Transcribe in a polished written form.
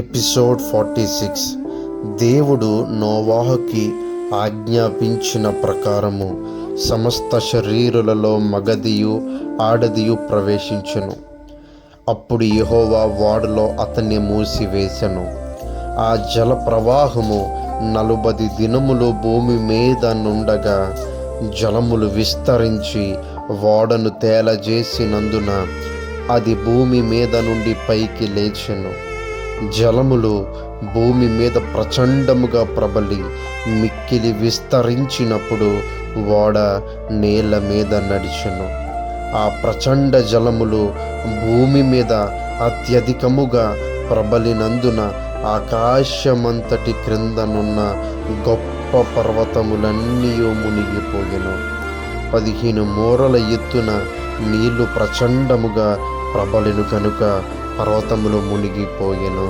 Episode 46. దేవుడు నోవాహుకి ఆజ్ఞాపించిన ప్రకారము సమస్త శరీరులలో మగదియు ఆడదియు ప్రవేశించెను. అప్పుడు యెహోవా వాడులో అతన్ని మూసివేసెను. ఆ జల ప్రవాహము 40 దినములు భూమి మీద నుండగా జలములు విస్తరించి ఓడను తేలజేసినందున అది భూమి మీద నుండి పైకి లేచెను. జలములు భూమి మీద ప్రచండముగా ప్రబలి మిక్కిలి విస్తరించినప్పుడు ఓడ నేల మీద నడిచెను. ఆ ప్రచండ జలములు భూమి మీద అత్యధికముగా ప్రబలినందున ఆకాశమంతటి క్రిందనున్న గొప్ప పర్వతములన్నీ మునిగిపోయెను. 15 మూరల ఎత్తున నీళ్లు ప్రచండముగా ప్రబలెను కనుక పర్వతములు మునిగిపోయెను.